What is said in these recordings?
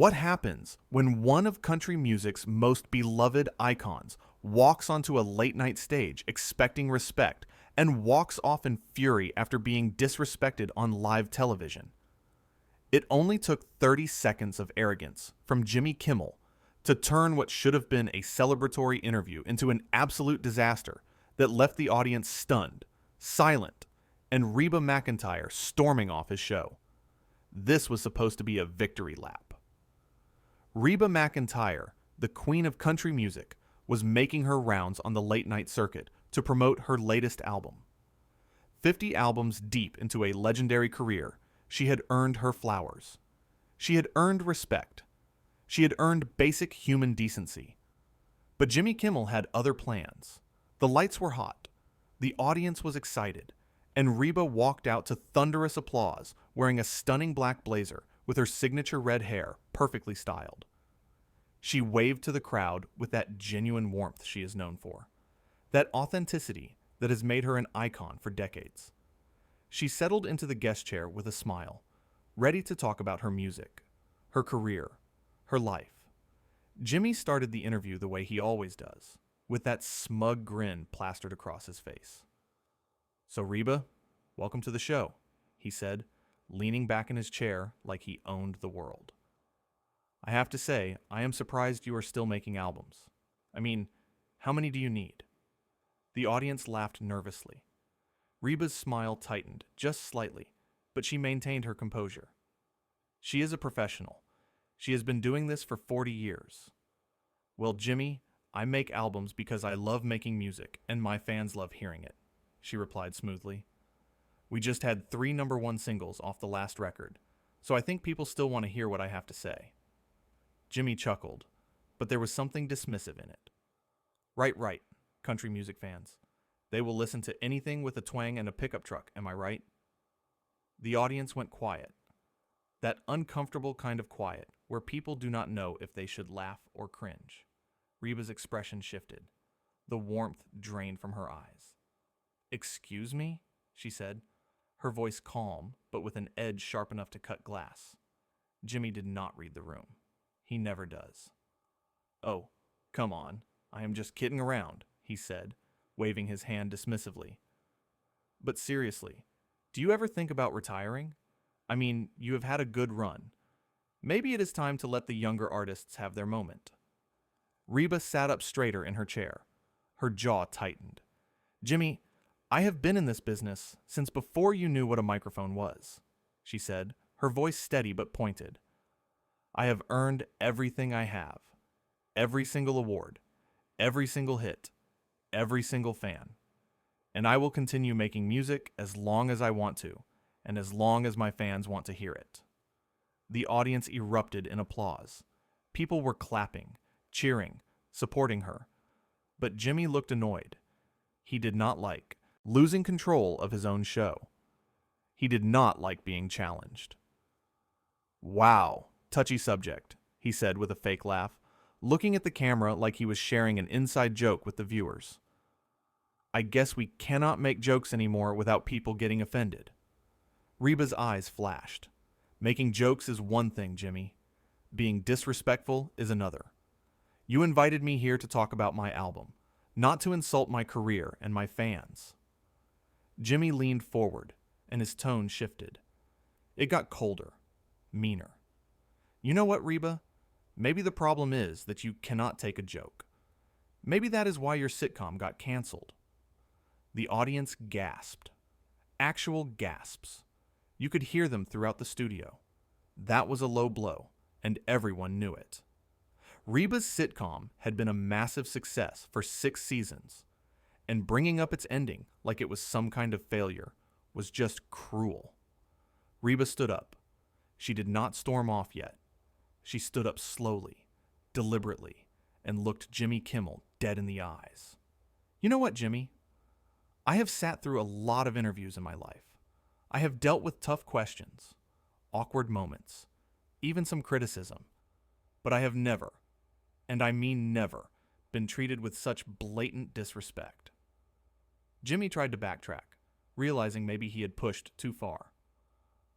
What happens when one of country music's most beloved icons walks onto a late-night stage expecting respect and walks off in fury after being disrespected on live television? It only took 30 seconds of arrogance from Jimmy Kimmel to turn what should have been a celebratory interview into an absolute disaster that left the audience stunned, silent, and Reba McEntire storming off his show. This was supposed to be a victory lap. Reba McEntire, the queen of country music, was making her rounds on the late-night circuit to promote her latest album. 50 albums deep into a legendary career, she had earned her flowers. She had earned respect. She had earned basic human decency. But Jimmy Kimmel had other plans. The lights were hot. The audience was excited. And Reba walked out to thunderous applause wearing a stunning black blazer with her signature red hair perfectly styled. She waved to the crowd with that genuine warmth she is known for, that authenticity that has made her an icon for decades. She settled into the guest chair with a smile, ready to talk about her music, her career, her life. Jimmy started the interview the way he always does, with that smug grin plastered across his face. "So Reba, welcome to the show," he said, leaning back in his chair like he owned the world. "I have to say, I am surprised you are still making albums. I mean, how many do you need?" The audience laughed nervously. Reba's smile tightened just slightly, but she maintained her composure. She is a professional. She has been doing this for 40 years. "Well, Jimmy, I make albums because I love making music and my fans love hearing it," she replied smoothly. "We just had 3 #1 singles off the last record, so I think people still want to hear what I have to say." Jimmy chuckled, but there was something dismissive in it. Right, country music fans. They will listen to anything with a twang and a pickup truck, am I right?" The audience went quiet. That uncomfortable kind of quiet where people do not know if they should laugh or cringe. Reba's expression shifted. The warmth drained from her eyes. "Excuse me?" she said, her voice calm, but with an edge sharp enough to cut glass. Jimmy did not read the room. He never does. "Oh, come on. I am just kidding around," he said, waving his hand dismissively. "But seriously, do you ever think about retiring? I mean, you have had a good run. Maybe it is time to let the younger artists have their moment." Reba sat up straighter in her chair. Her jaw tightened. "Jimmy, I have been in this business since before you knew what a microphone was," she said, her voice steady but pointed. "I have earned everything I have. Every single award, every single hit, every single fan. And I will continue making music as long as I want to, and as long as my fans want to hear it." The audience erupted in applause. People were clapping, cheering, supporting her. But Jimmy looked annoyed. He did not like losing control of his own show. He did not like being challenged. "Wow, touchy subject," he said with a fake laugh, looking at the camera like he was sharing an inside joke with the viewers. "I guess we cannot make jokes anymore without people getting offended." Reba's eyes flashed. "Making jokes is one thing, Jimmy. Being disrespectful is another. You invited me here to talk about my album, not to insult my career and my fans." Jimmy leaned forward, and his tone shifted. It got colder, meaner. "You know what, Reba? Maybe the problem is that you cannot take a joke. Maybe that is why your sitcom got canceled." The audience gasped. Actual gasps. You could hear them throughout the studio. That was a low blow, and everyone knew it. Reba's sitcom had been a massive success for 6 seasons, and bringing up its ending like it was some kind of failure was just cruel. Reba stood up. She did not storm off yet. She stood up slowly, deliberately, and looked Jimmy Kimmel dead in the eyes. "You know what, Jimmy? I have sat through a lot of interviews in my life. I have dealt with tough questions, awkward moments, even some criticism. But I have never, and I mean never, been treated with such blatant disrespect." Jimmy tried to backtrack, realizing maybe he had pushed too far.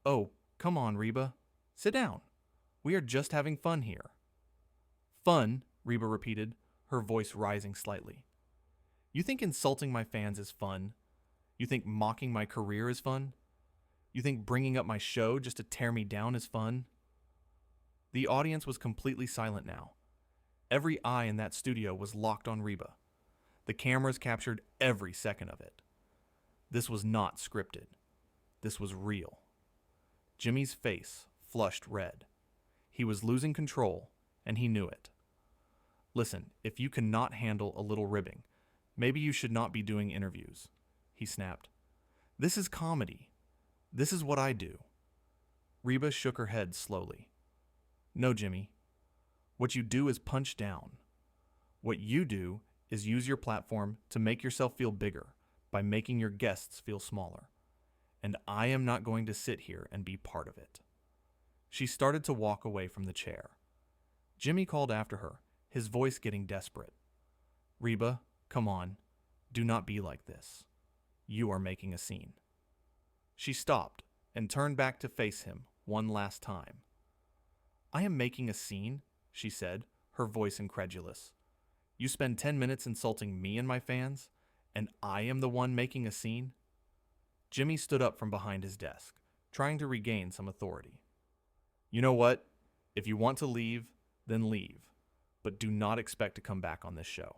"Oh, come on, Reba. Sit down. We are just having fun here. Fun, Reba repeated, her voice rising slightly. You think insulting my fans is fun? You think mocking my career is fun? You think bringing up my show just to tear me down is fun? The audience was completely silent now. Every eye in that studio was locked on Reba. The cameras captured every second of it. This was not scripted. This was real. Jimmy's face flushed red. He was losing control, and he knew it. Listen, if you cannot handle a little ribbing, maybe you should not be doing interviews, he snapped. This is comedy. This is what I do. Reba shook her head slowly. No, Jimmy. What you do is punch down. What you do is use your platform to make yourself feel bigger by making your guests feel smaller. And I am not going to sit here and be part of it. She started to walk away from the chair. Jimmy called after her, his voice getting desperate. Reba, come on. Do not be like this. You are making a scene. She stopped and turned back to face him one last time. I am making a scene, she said, her voice incredulous. You spend 10 minutes insulting me and my fans, and I am the one making a scene? Jimmy stood up from behind his desk, trying to regain some authority. You know what? If you want to leave, then leave, but do not expect to come back on this show.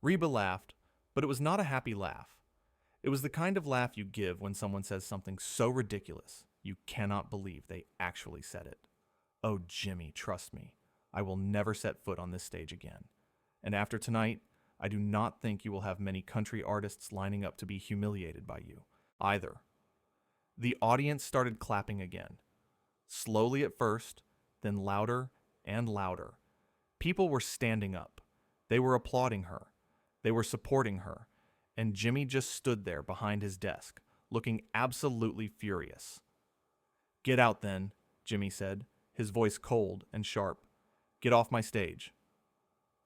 Reba laughed, but it was not a happy laugh. It was the kind of laugh you give when someone says something so ridiculous you cannot believe they actually said it. Oh, Jimmy, trust me, I will never set foot on this stage again. And after tonight, I do not think you will have many country artists lining up to be humiliated by you, either. The audience started clapping again. Slowly at first, then louder and louder. People were standing up. They were applauding her. They were supporting her. And Jimmy just stood there behind his desk, looking absolutely furious. Get out then, Jimmy said, his voice cold and sharp. Get off my stage.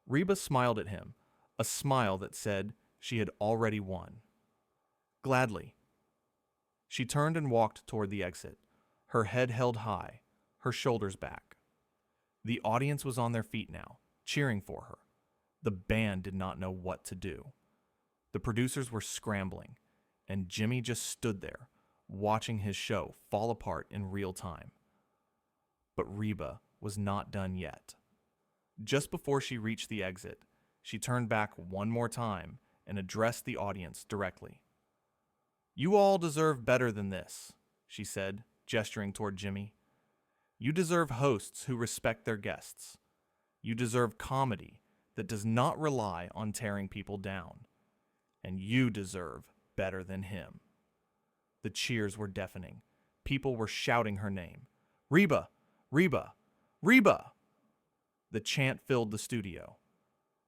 Reba smiled at him, a smile that said she had already won. Gladly. She turned and walked toward the exit, her head held high, her shoulders back. The audience was on their feet now, cheering for her. The band did not know what to do. The producers were scrambling, and Jimmy just stood there, watching his show fall apart in real time. But Reba was not done yet. Just before she reached the exit, she turned back one more time and addressed the audience directly. You all deserve better than this, she said, gesturing toward Jimmy. You deserve hosts who respect their guests. You deserve comedy that does not rely on tearing people down. And you deserve better than him. The cheers were deafening. People were shouting her name. Reba! Reba! Reba! The chant filled the studio.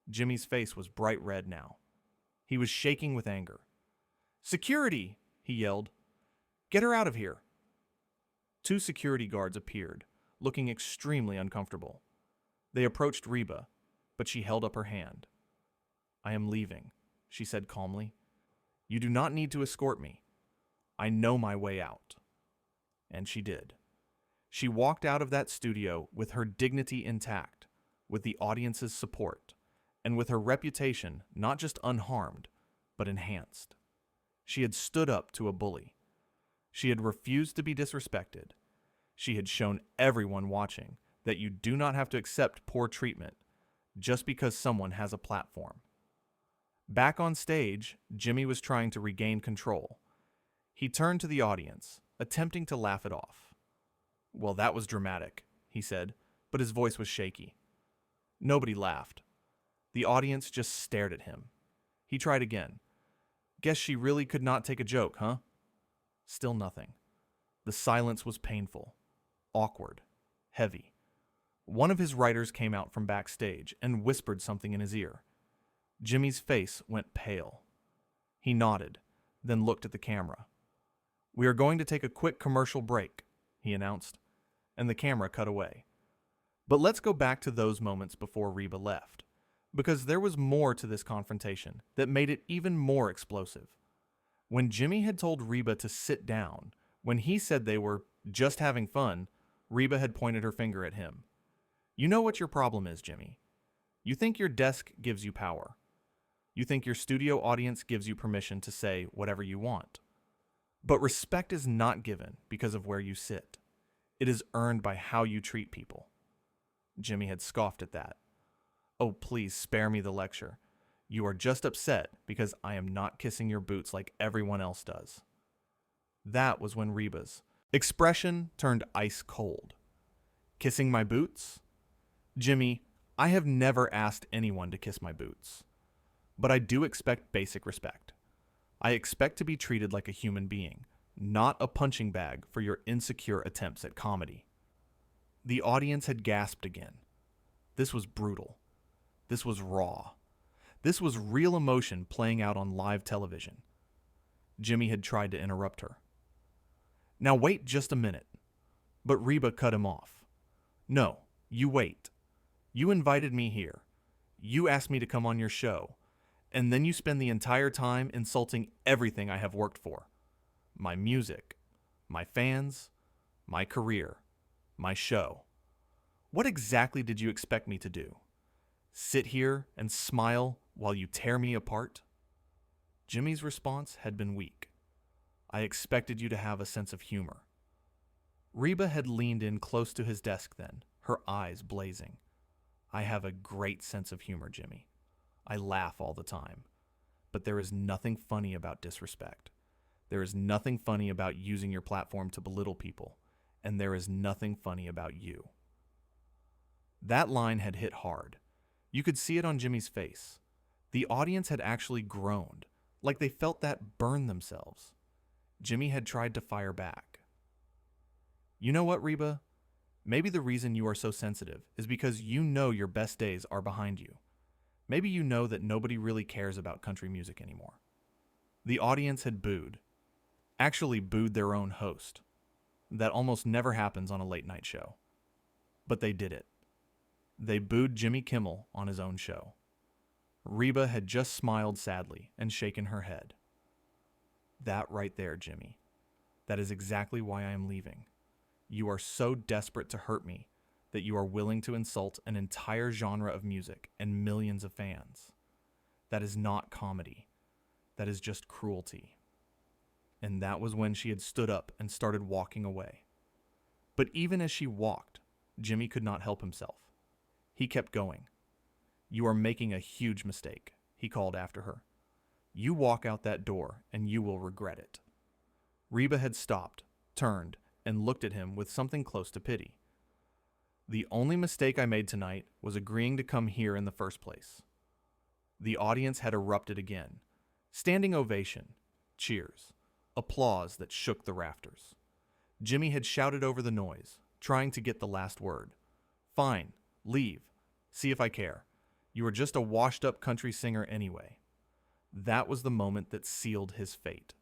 Jimmy's face was bright red now. He was shaking with anger. Security! He yelled. Get her out of here! 2 security guards appeared, looking extremely uncomfortable. They approached Reba, but she held up her hand. I am leaving, she said calmly. You do not need to escort me. I know my way out. And she did. She walked out of that studio with her dignity intact, with the audience's support, and with her reputation not just unharmed, but enhanced. She had stood up to a bully. She had refused to be disrespected. She had shown everyone watching that you do not have to accept poor treatment just because someone has a platform. Back on stage, Jimmy was trying to regain control. He turned to the audience, attempting to laugh it off. Well, that was dramatic, he said, but his voice was shaky. Nobody laughed. The audience just stared at him. He tried again. Guess she really could not take a joke, huh? Still nothing. The silence was painful, awkward, heavy. One of his writers came out from backstage and whispered something in his ear. Jimmy's face went pale. He nodded, then looked at the camera. We are going to take a quick commercial break, he announced, and the camera cut away. But let's go back to those moments before Reba left, because there was more to this confrontation that made it even more explosive. When Jimmy had told Reba to sit down, when he said they were just having fun, Reba had pointed her finger at him. You know what your problem is, Jimmy. You think your desk gives you power. You think your studio audience gives you permission to say whatever you want. But respect is not given because of where you sit. It is earned by how you treat people. Jimmy had scoffed at that. Oh, please spare me the lecture. You are just upset because I am not kissing your boots like everyone else does. That was when Reba's expression turned ice cold. Kissing my boots? Jimmy, I have never asked anyone to kiss my boots. But I do expect basic respect. I expect to be treated like a human being, not a punching bag for your insecure attempts at comedy. The audience had gasped again. This was brutal. This was raw. This was real emotion playing out on live television. Jimmy had tried to interrupt her. Now wait just a minute. But Reba cut him off. No, you wait. You invited me here. You asked me to come on your show. And then you spend the entire time insulting everything I have worked for. My music, my fans, my career, my show. What exactly did you expect me to do? Sit here and smile while you tear me apart? Jimmy's response had been weak. I expected you to have a sense of humor. Reba had leaned in close to his desk then, her eyes blazing. I have a great sense of humor, Jimmy. I laugh all the time. But there is nothing funny about disrespect. There is nothing funny about using your platform to belittle people. And there is nothing funny about you. That line had hit hard. You could see it on Jimmy's face. The audience had actually groaned, like they felt that burn themselves. Jimmy had tried to fire back. You know what, Reba? Maybe the reason you are so sensitive is because you know your best days are behind you. Maybe you know that nobody really cares about country music anymore. The audience had booed. Actually booed their own host. That almost never happens on a late night show. But they did it. They booed Jimmy Kimmel on his own show. Reba had just smiled sadly and shaken her head. That right there, Jimmy. That is exactly why I am leaving. You are so desperate to hurt me that you are willing to insult an entire genre of music and millions of fans. That is not comedy. That is just cruelty. And that was when she had stood up and started walking away. But even as she walked, Jimmy could not help himself. He kept going. You are making a huge mistake, he called after her. You walk out that door and you will regret it. Reba had stopped, turned, and looked at him with something close to pity. The only mistake I made tonight was agreeing to come here in the first place. The audience had erupted again. Standing ovation, cheers, applause that shook the rafters. Jimmy had shouted over the noise, trying to get the last word. Fine, leave. See if I care. You are just a washed-up country singer anyway. That was the moment that sealed his fate.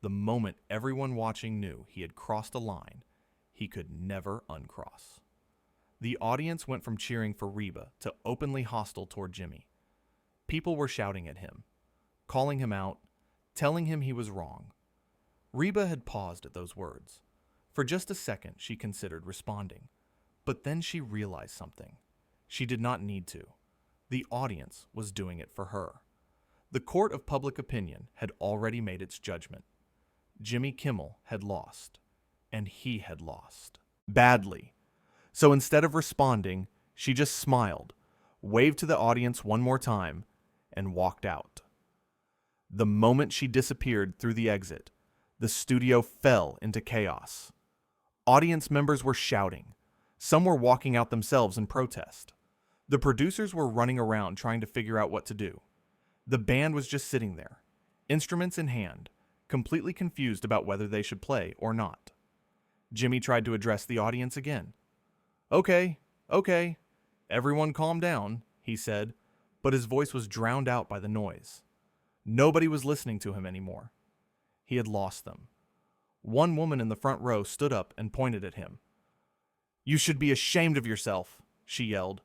The moment everyone watching knew he had crossed a line he could never uncross. The audience went from cheering for Reba to openly hostile toward Jimmy. People were shouting at him, calling him out, telling him he was wrong. Reba had paused at those words. For just a second, she considered responding. But then she realized something. She did not need to. The audience was doing it for her. The court of public opinion had already made its judgment. Jimmy Kimmel had lost, and he had lost. Badly. So instead of responding, she just smiled, waved to the audience one more time, and walked out. The moment she disappeared through the exit, the studio fell into chaos. Audience members were shouting. Some were walking out themselves in protest. The producers were running around trying to figure out what to do. The band was just sitting there, instruments in hand, completely confused about whether they should play or not. Jimmy tried to address the audience again. Okay, everyone calm down, he said, but his voice was drowned out by the noise. Nobody was listening to him anymore. He had lost them. One woman in the front row stood up and pointed at him. You should be ashamed of yourself, she yelled.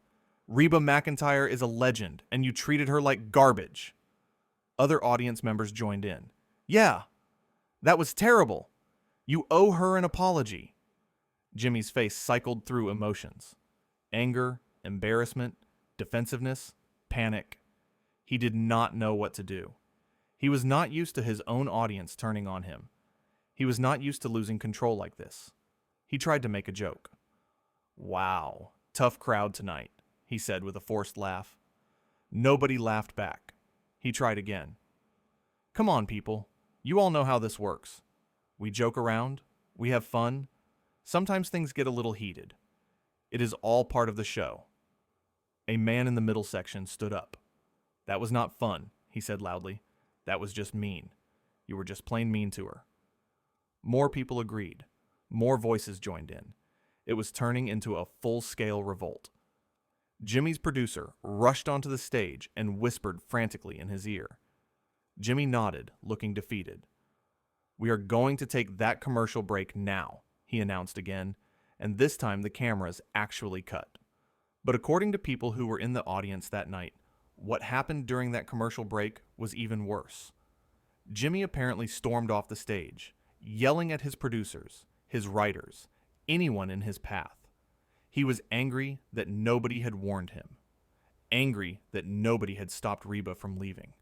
Reba McEntire is a legend, and you treated her like garbage. Other audience members joined in. Yeah, that was terrible. You owe her an apology. Jimmy's face cycled through emotions: anger, embarrassment, defensiveness, panic. He did not know what to do. He was not used to his own audience turning on him. He was not used to losing control like this. He tried to make a joke. "Wow, tough crowd tonight," he said with a forced laugh. Nobody laughed back. He tried again. "Come on, people. You all know how this works. We joke around. We have fun. Sometimes things get a little heated. It is all part of the show." A man in the middle section stood up. "That was not fun," he said loudly. "That was just mean. You were just plain mean to her." More people agreed. More voices joined in. It was turning into a full-scale revolt. Jimmy's producer rushed onto the stage and whispered frantically in his ear. Jimmy nodded, looking defeated. "We are going to take that commercial break now," he announced again, and this time the cameras actually cut. But according to people who were in the audience that night, what happened during that commercial break was even worse. Jimmy apparently stormed off the stage, yelling at his producers, his writers, anyone in his path. He was angry that nobody had warned him. Angry that nobody had stopped Reba from leaving.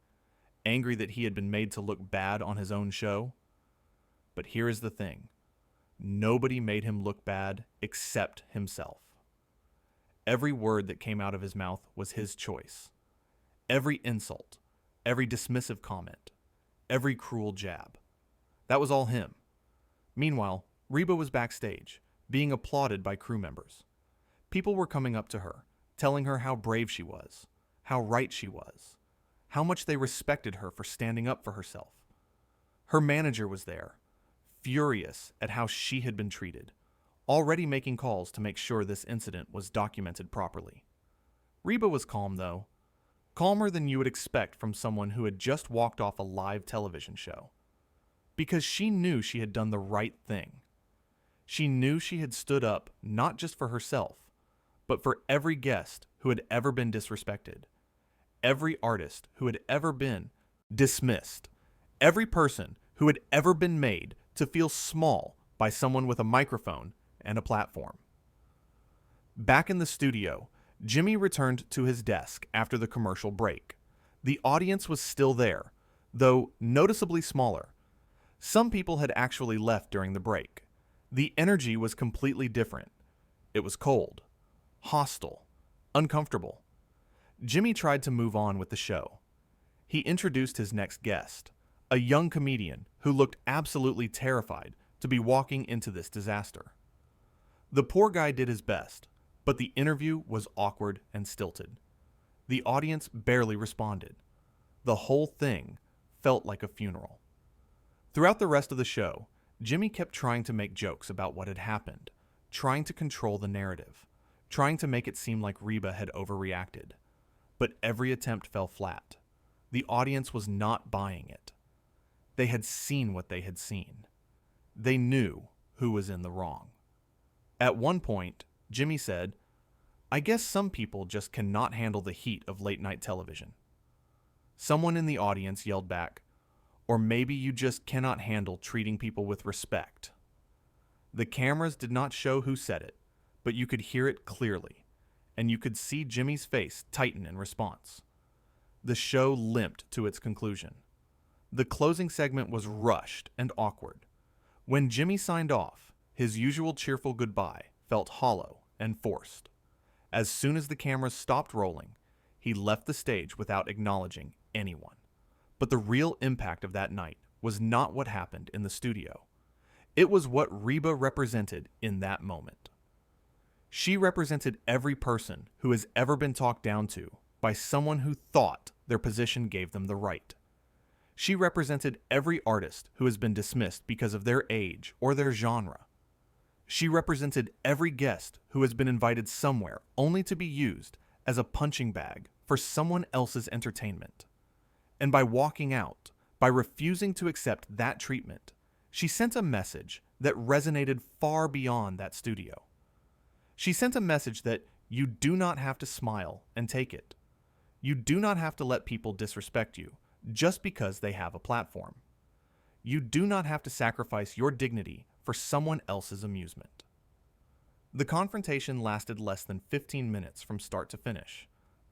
Angry that he had been made to look bad on his own show. But here is the thing. Nobody made him look bad except himself. Every word that came out of his mouth was his choice. Every insult, every dismissive comment, every cruel jab. That was all him. Meanwhile, Reba was backstage, being applauded by crew members. People were coming up to her, telling her how brave she was, how right she was, how much they respected her for standing up for herself. Her manager was there, furious at how she had been treated, already making calls to make sure this incident was documented properly. Reba was calm, though. Calmer than you would expect from someone who had just walked off a live television show. Because she knew she had done the right thing. She knew she had stood up not just for herself, but for every guest who had ever been disrespected, every artist who had ever been dismissed, every person who had ever been made to feel small by someone with a microphone and a platform. Back in the studio, Jimmy returned to his desk after the commercial break. The audience was still there, though noticeably smaller. Some people had actually left during the break. The energy was completely different. It was cold, hostile, uncomfortable. Jimmy tried to move on with the show. He introduced his next guest, a young comedian who looked absolutely terrified to be walking into this disaster. The poor guy did his best, but the interview was awkward and stilted. The audience barely responded. The whole thing felt like a funeral. Throughout the rest of the show, Jimmy kept trying to make jokes about what had happened, trying to control the narrative, trying to make it seem like Reba had overreacted. But every attempt fell flat. The audience was not buying it. They had seen what they had seen. They knew who was in the wrong. At one point, Jimmy said, "I guess some people just cannot handle the heat of late-night television." Someone in the audience yelled back, "Or maybe you just cannot handle treating people with respect." The cameras did not show who said it, but you could hear it clearly, and you could see Jimmy's face tighten in response. The show limped to its conclusion. The closing segment was rushed and awkward. When Jimmy signed off, his usual cheerful goodbye felt hollow and forced. As soon as the cameras stopped rolling, he left the stage without acknowledging anyone. But the real impact of that night was not what happened in the studio. It was what Reba represented in that moment. She represented every person who has ever been talked down to by someone who thought their position gave them the right. She represented every artist who has been dismissed because of their age or their genre. She represented every guest who has been invited somewhere only to be used as a punching bag for someone else's entertainment. And by walking out, by refusing to accept that treatment, she sent a message that resonated far beyond that studio. She sent a message that you do not have to smile and take it. You do not have to let people disrespect you just because they have a platform. You do not have to sacrifice your dignity for someone else's amusement. The confrontation lasted less than 15 minutes from start to finish,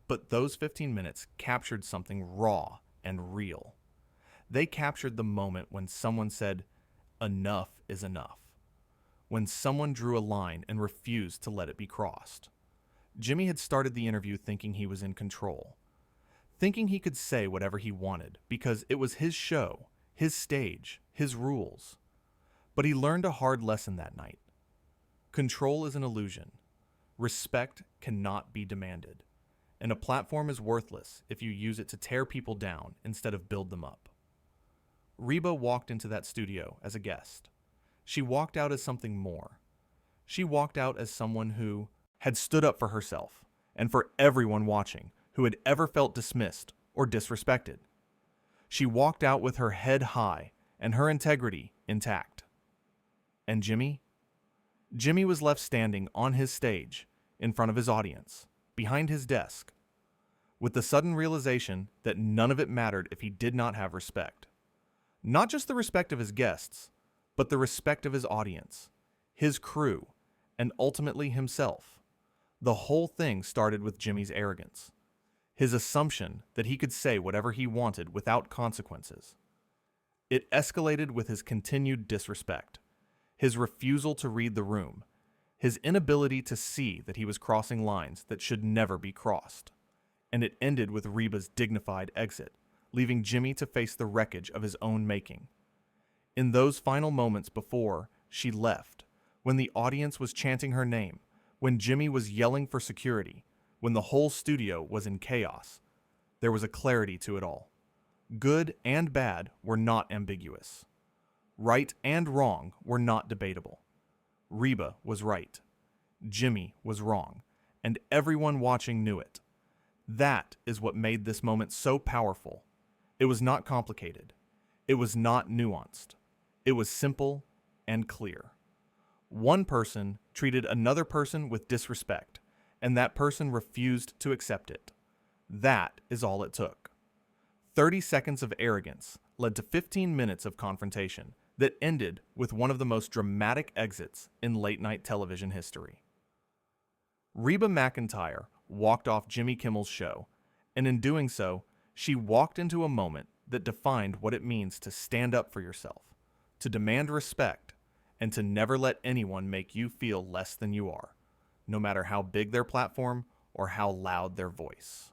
but those 15 minutes captured something raw and real. They captured the moment when someone said, "Enough is enough," when someone drew a line and refused to let it be crossed. Jimmy had started the interview thinking he was in control, thinking he could say whatever he wanted because it was his show, his stage, his rules. But he learned a hard lesson that night. Control is an illusion. Respect cannot be demanded. And a platform is worthless if you use it to tear people down instead of build them up. Reba walked into that studio as a guest. She walked out as something more. She walked out as someone who had stood up for herself and for everyone watching who had ever felt dismissed or disrespected. She walked out with her head high and her integrity intact. And Jimmy? Jimmy was left standing on his stage, in front of his audience, behind his desk, with the sudden realization that none of it mattered if he did not have respect. Not just the respect of his guests, but the respect of his audience, his crew, and ultimately himself. The whole thing started with Jimmy's arrogance, his assumption that he could say whatever he wanted without consequences. It escalated with his continued disrespect, his refusal to read the room, his inability to see that he was crossing lines that should never be crossed. And it ended with Reba's dignified exit, leaving Jimmy to face the wreckage of his own making. In those final moments before she left, when the audience was chanting her name, when Jimmy was yelling for security, when the whole studio was in chaos, there was a clarity to it all. Good and bad were not ambiguous. Right and wrong were not debatable. Reba was right. Jimmy was wrong, and everyone watching knew it. That is what made this moment so powerful. It was not complicated. It was not nuanced. It was simple and clear. One person treated another person with disrespect, and that person refused to accept it. That is all it took. 30 seconds of arrogance led to 15 minutes of confrontation that ended with one of the most dramatic exits in late-night television history. Reba McEntire walked off Jimmy Kimmel's show, and in doing so, she walked into a moment that defined what it means to stand up for yourself, to demand respect, and to never let anyone make you feel less than you are, no matter how big their platform or how loud their voice.